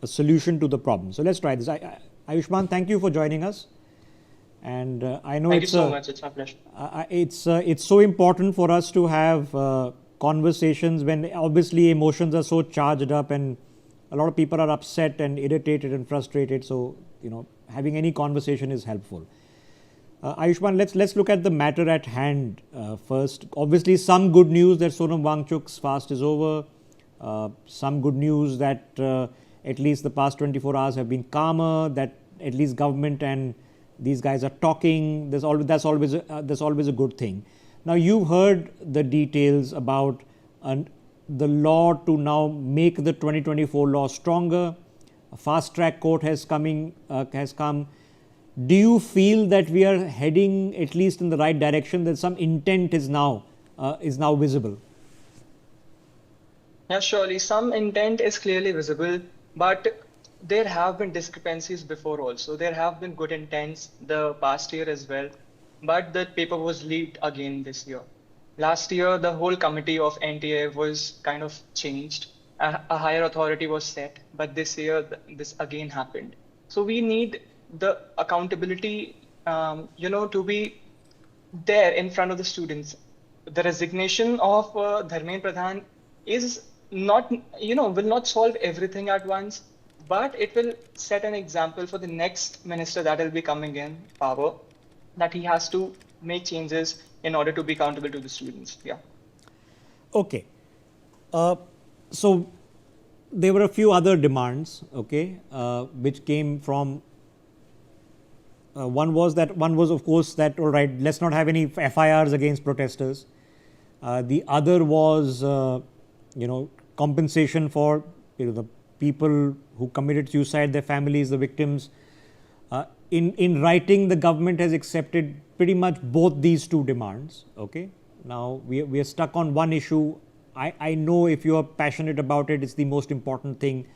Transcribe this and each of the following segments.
a solution to the problem. So let's try this. Ayushman, thank you for joining us. And I know Thank you so much. It's my pleasure. It's so important for us to have conversations when obviously emotions are so charged up and a lot of people are upset and irritated and frustrated. So, having any conversation is helpful. Ayushman, let's look at the matter at hand first. Obviously, some good news that Sonam Wangchuk's fast is over. Some good news that at least the past 24 hours have been calmer. That at least government and these guys are talking. That's always a good thing. Now you've heard the details about the law to now make the 2024 law stronger. A fast track court has come. Do you feel that we are heading at least in the right direction? That some intent is now visible? Yeah, surely some intent is clearly visible, but there have been discrepancies before also. There have been good intents the past year as well, but the paper was leaked again this year. Last year, the whole committee of NTA was kind of changed. A higher authority was set, but this year this again happened. So we need the accountability, to be there in front of the students. The resignation of Dharmendra Pradhan is not, will not solve everything at once, but it will set an example for the next minister that will be coming in power, that he has to make changes in order to be accountable to the students. Yeah. Okay. So there were a few other demands, okay, which came from. One was of course that, all right, let's not have any FIRs against protesters. The other was, compensation for the people who committed suicide, their families, the victims. In writing, the government has accepted pretty much both these two demands. Okay. Now we are stuck on one issue. I know if you are passionate about it, it's the most important thing.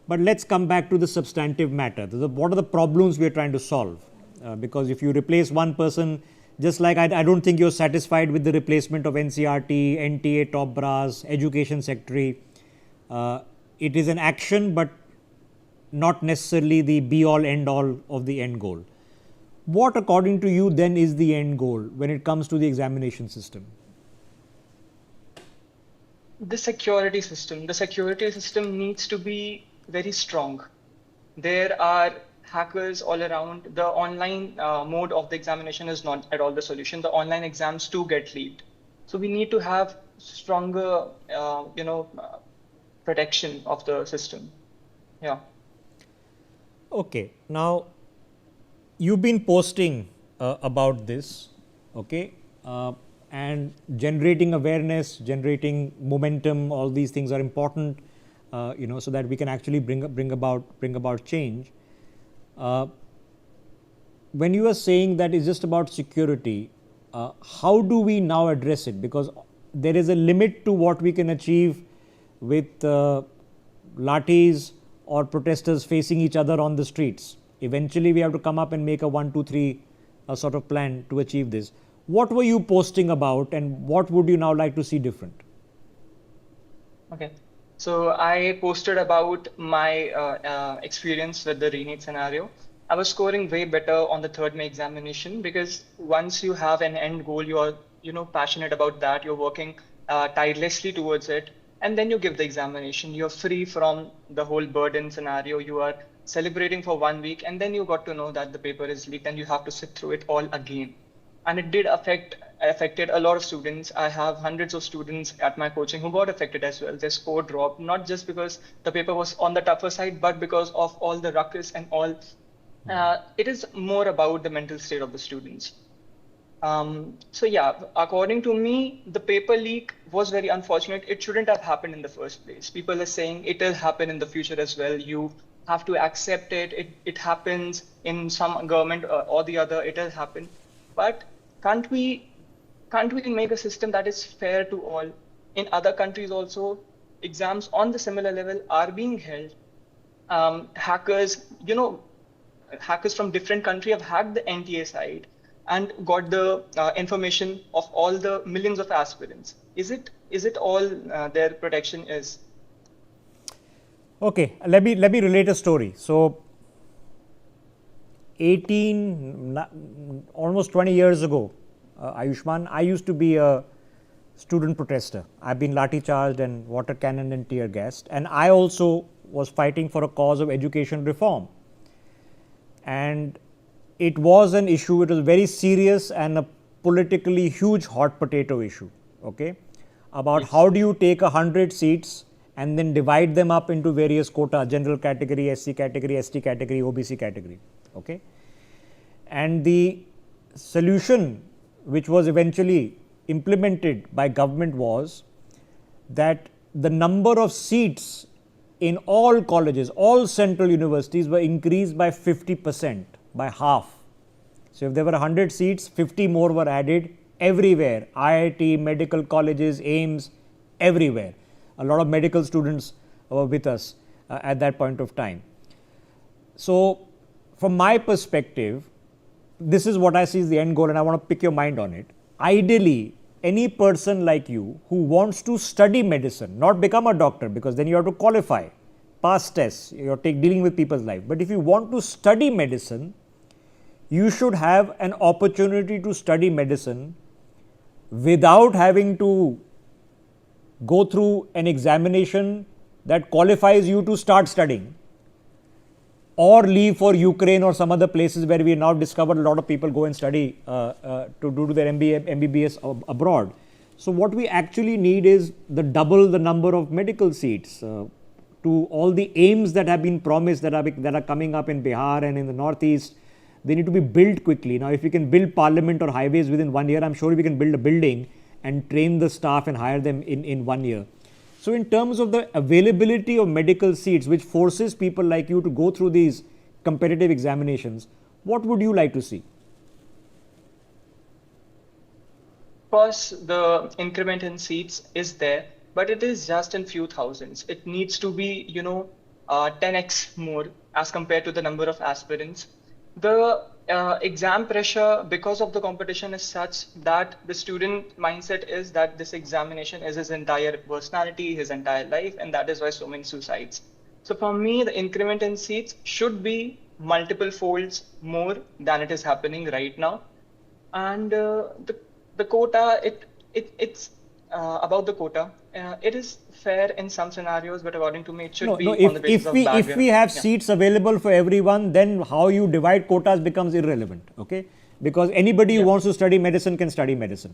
But let's come back to the substantive matter. What are the problems we are trying to solve? Because if you replace one person, just like I don't think you're satisfied with the replacement of NCRT, NTA top brass, education secretary. It is an action, but not necessarily the be-all, end-all of the end goal. What, according to you, then is the end goal when it comes to the examination system? The security system needs to be very strong. There are hackers all around. The online mode of the examination is not at all the solution. The online exams too get leaked. So we need to have stronger, protection of the system. Yeah. Okay. Now, you've been posting about this, okay, and generating awareness, generating momentum. All these things are important, so that we can actually bring about change. When you are saying that it's just about security, how do we now address it? Because there is a limit to what we can achieve with lathis or protesters facing each other on the streets. Eventually, we have to come up and make a 1, 2, 3 sort of plan to achieve this. What were you posting about, and what would you now like to see different? Okay. So I posted about my experience with the re-NEET scenario. I was scoring way better on the third May examination because once you have an end goal, you are passionate about that. You're working tirelessly towards it, and then you give the examination. You're free from the whole burden scenario. You are celebrating for 1 week, and then you got to know that the paper is leaked, and you have to sit through it all again. And it did affected a lot of students. I have hundreds of students at my coaching who got affected as well. Their score dropped, not just because the paper was on the tougher side, but because of all the ruckus and all. It is more about the mental state of the students. So yeah, according to me, the paper leak was very unfortunate. It shouldn't have happened in the first place. People are saying it will happen in the future as well. You have to accept it. It happens in some government or the other. It will happen. But can't we make a system that is fair to all? In other countries also, exams on the similar level are being held. Hackers from different countries have hacked the NTA site and got the information of all the millions of aspirants. Is it all their protection is? Okay, let me relate a story. So, almost 20 years ago, Ayushman, I used to be a student protester. I've been lathi charged and water cannon and tear gassed, and I also was fighting for a cause of education reform. And it was an issue, it was very serious and a politically huge hot potato issue, okay, about Yes. how do you take 100 seats and then divide them up into various quota, general category, SC category, ST category, OBC category, okay. And the solution which was eventually implemented by government was that the number of seats in all colleges, all central universities were increased by 50%, by half. So if there were 100 seats, 50 more were added everywhere, IIT, medical colleges, AIIMS, everywhere. A lot of medical students were with us at that point of time. So from my perspective, this is what I see as the end goal, and I want to pick your mind on it. Ideally, any person like you who wants to study medicine, not become a doctor, because then you have to qualify, pass tests, you're dealing with people's life. But if you want to study medicine, you should have an opportunity to study medicine without having to go through an examination that qualifies you to start studying, or leave for Ukraine or some other places where we now discovered a lot of people go and study to do their MBBS abroad. So what we actually need is double the number of medical seats. To all the AIIMS that have been promised that are coming up in Bihar and in the Northeast, they need to be built quickly. Now, if we can build parliament or highways within 1 year, I'm sure we can build a building and train the staff and hire them in 1 year. So in terms of the availability of medical seats, which forces people like you to go through these competitive examinations, what would you like to see? Of course, the increment in seats is there, but it is just in few thousands. It needs to be, 10x more as compared to the number of aspirants. The exam pressure because of the competition is such that the student mindset is that this examination is his entire personality, his entire life, and that is why so many suicides. So for me, the increment in seats should be multiple folds more than it is happening right now. And the quota, it's about the quota. It is fair in some scenarios, but according to me, it should No. be on the basis of If we background. have Yeah. seats available for everyone, then how you divide quotas becomes irrelevant. Okay, because anybody who Yeah. wants to study medicine can study medicine.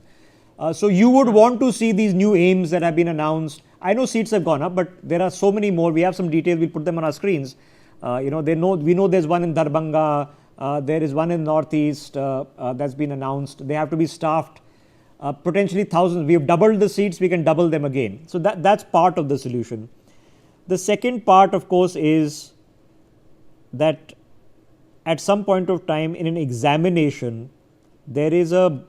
So you would want to see these new AIIMS that have been announced. I know seats have gone up, but there are so many more. We have some details. We'll put them on our screens. We know there's one in Darbhanga. There is one in Northeast that's been announced. They have to be staffed. Potentially thousands. We have doubled the seats, we can double them again. So that's part of the solution. The second part, of course, is that at some point of time in an examination, there is a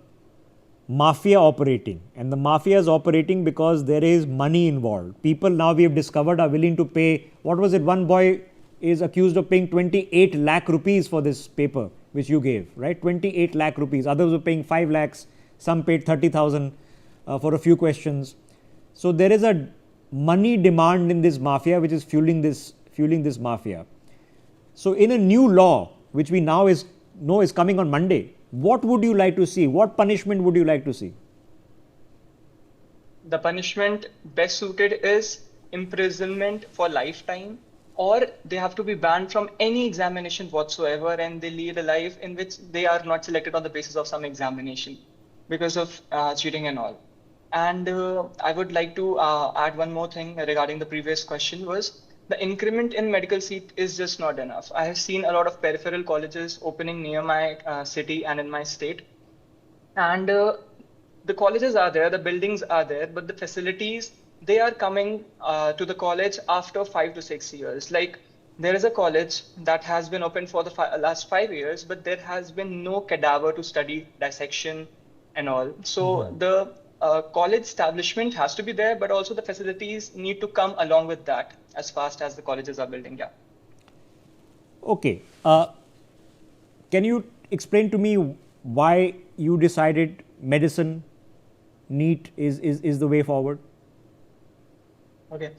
mafia operating, and the mafia is operating because there is money involved. People now, we have discovered, are willing to pay, what was it, one boy is accused of paying 28 lakh rupees for this paper which you gave, right? 28 lakh rupees. Others were paying 5 lakhs. Some paid 30,000 for a few questions. So there is a money demand in this mafia which is fueling this mafia. So in a new law which we now know is coming on Monday, what would you like to see? What punishment would you like to see? The punishment best suited is imprisonment for lifetime, or they have to be banned from any examination whatsoever, and they lead a life in which they are not selected on the basis of some examination because of cheating and all. And I would like to add one more thing regarding the previous question was the increment in medical seat is just not enough. I have seen a lot of peripheral colleges opening near my city and in my state. And the colleges are there, the buildings are there, but the facilities, they are coming to the college after 5 to 6 years. Like there is a college that has been open for the last 5 years, but there has been no cadaver to study dissection and all. So the college establishment has to be there, but also the facilities need to come along with that as fast as the colleges are building. Yeah. Okay. Can you explain to me why you decided medicine, NEET is the way forward? Okay.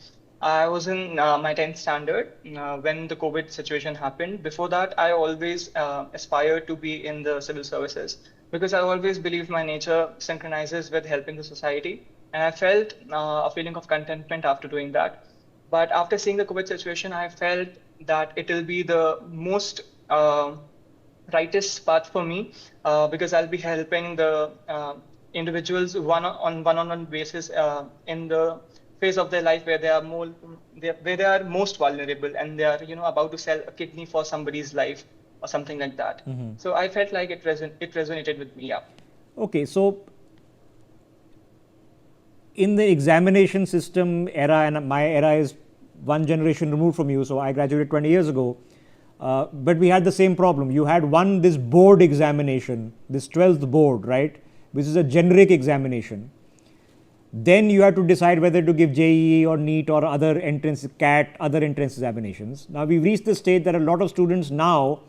I was in my 10th standard when the COVID situation happened. Before that, I always aspired to be in the civil services because I always believed my nature synchronizes with helping the society. And I felt a feeling of contentment after doing that. But after seeing the COVID situation, I felt that it will be the most rightest path for me because I'll be helping the individuals one-on-one basis in the phase of their life where where they are most vulnerable and they are about to sell a kidney for somebody's life or something like that. So I felt like it resonated with me. Yeah. Okay, so in the examination system era, and my era is one generation removed from you, so I graduated 20 years ago. But we had the same problem. You had this board examination, this 12th board, right, which is a generic examination. Then you have to decide whether to give JEE or NEET or other entrance, CAT, other entrance examinations. Now we've reached the stage that a lot of students now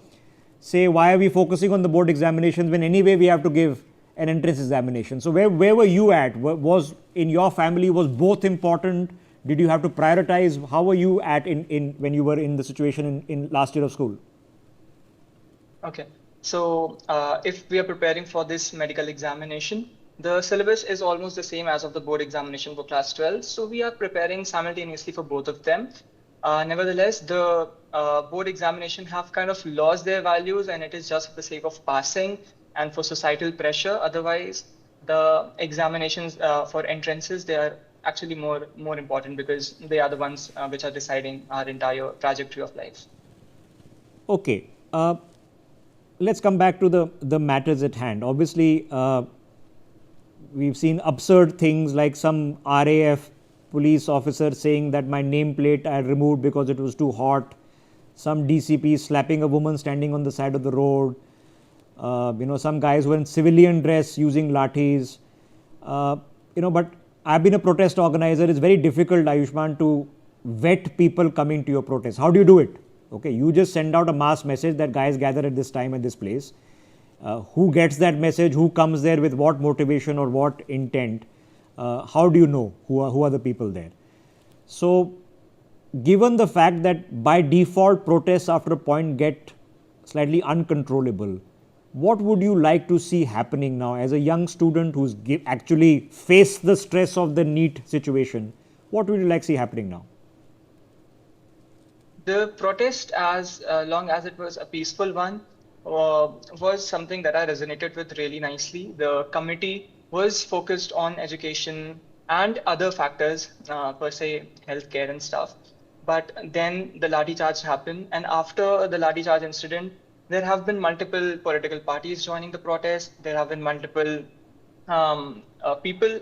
say, why are we focusing on the board examinations when anyway we have to give an entrance examination? So where were you at? Was in your family, was both important? Did you have to prioritize? How were you at when you were in the situation in last year of school? Okay. So if we are preparing for this medical examination, the syllabus is almost the same as of the board examination for class 12. So we are preparing simultaneously for both of them. Nevertheless, the board examination have kind of lost their values and it is just for the sake of passing and for societal pressure. Otherwise, the examinations for entrances, they are actually more important because they are the ones which are deciding our entire trajectory of life. Okay. Let's come back to the matters at hand. Obviously, we've seen absurd things like some RAF police officer saying that my nameplate I had removed because it was too hot. Some DCP slapping a woman standing on the side of the road. Some guys were in civilian dress using lathis. But I've been a protest organizer. It's very difficult, Ayushman, to vet people coming to your protest. How do you do it? Okay, you just send out a mass message that guys gather at this time at this place. Who gets that message? Who comes there with what motivation or what intent? How do you know who are the people there? So, given the fact that by default protests after a point get slightly uncontrollable, what would you like to see happening now as a young student who's actually faced the stress of the NEET situation? What would you like to see happening now? The protest, as long as it was a peaceful one, was something that I resonated with really nicely. The committee was focused on education and other factors, per se, healthcare and stuff. But then the Lathi charge happened, and after the Lathi charge incident, there have been multiple political parties joining the protest. There have been multiple people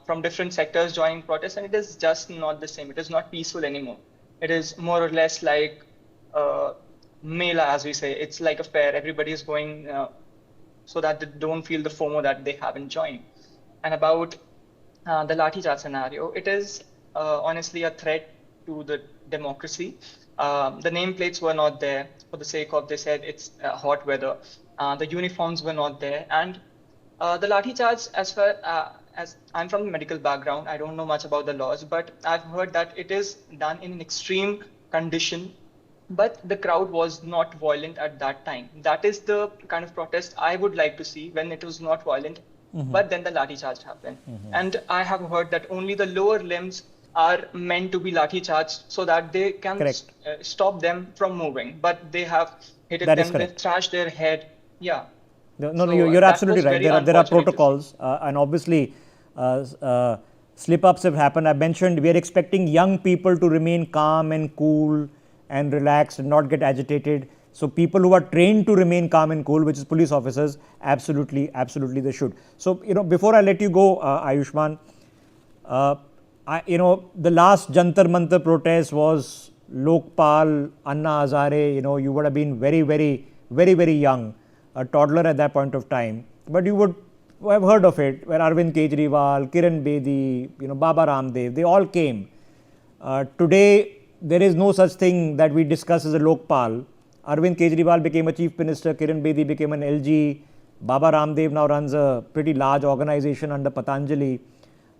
from different sectors joining protests, and it is just not the same. It is not peaceful anymore. It is more or less like Mela, as we say. It's like a fair. Everybody is going so that they don't feel the FOMO that they haven't joined. And about the Lathi Charge scenario, it is honestly a threat to the democracy. The nameplates were not there for the sake of, they said it's hot weather. The uniforms were not there. And the Lathi Charge, as far as I'm from a medical background, I don't know much about the laws, but I've heard that it is done in an extreme condition. But the crowd was not violent at that time. That is the kind of protest I would like to see when it was not violent. But then the Lathi Charge happened. And I have heard that only the lower limbs are meant to be Lathi charged so that they can stop them from moving. But they have hit them, they trashed their head. Yeah. No, you're absolutely right. There are protocols, and obviously slip-ups have happened. I mentioned we are expecting young people to remain calm and cool and relaxed and not get agitated. So people who are trained to remain calm and cool, which is police officers, absolutely they should. So before I let you go, Ayushman, the last Jantar Mantar protest was Lokpal, Anna Hazare. You would have been very young, a toddler at that point of time, but you would have heard of it, where Arvind Kejriwal, Kiran Bedi, Baba Ramdev, they all came. Today, there is no such thing that we discuss as a Lokpal. Arvind Kejriwal became a chief minister, Kiran Bedi became an LG, Baba Ramdev now runs a pretty large organization under Patanjali.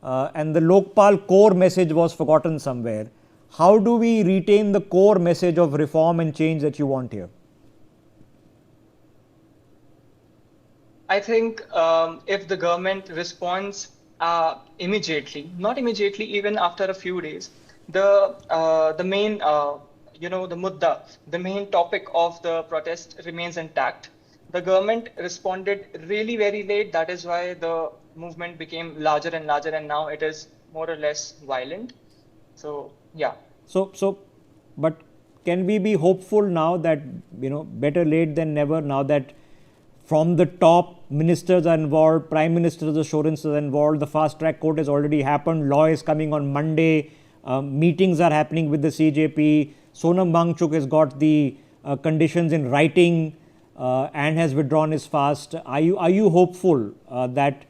And the Lokpal core message was forgotten somewhere. how do we retain the core message of reform and change that you want here? I think if the government responds immediately, not immediately, even after a few days, the main the mudda, the main topic of the protest remains intact. The government responded really very late. That is why the movement became larger and larger, and now it is more or less violent. So yeah. But can we be hopeful now that, better late than never, now that from the top, ministers are involved, prime minister's assurances are involved, the fast track court has already happened, law is coming on Monday, meetings are happening with the CJP, Sonam Wangchuk has got the conditions in writing and has withdrawn his fast. Are you hopeful that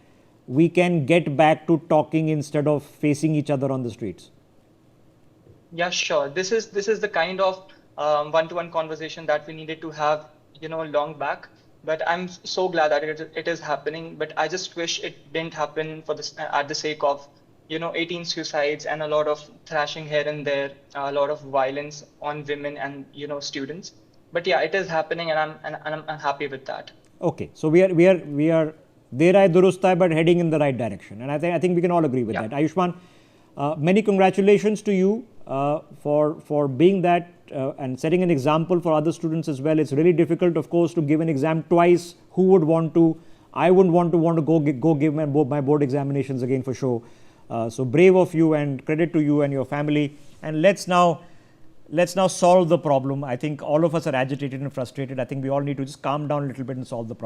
we can get back to talking instead of facing each other on the streets? Yeah, sure. This is the kind of one-to-one conversation that we needed to have, long back. But I'm so glad that it is happening. But I just wish it didn't happen for this at the sake of 18 suicides and a lot of thrashing here and there, a lot of violence on women and students. But yeah, it is happening, and I'm happy with that. Okay, so we are there hai durust hai, but heading in the right direction, and I think we can all agree with that. Ayushman, many congratulations to you for being that and setting an example for other students as well. It's really difficult, of course, to give an exam twice. Who would want to? I wouldn't want to go give my board examinations again for sure. So brave of you, and credit to you and your family. And let's now solve the problem. I think all of us are agitated and frustrated. I think we all need to just calm down a little bit and solve the problem.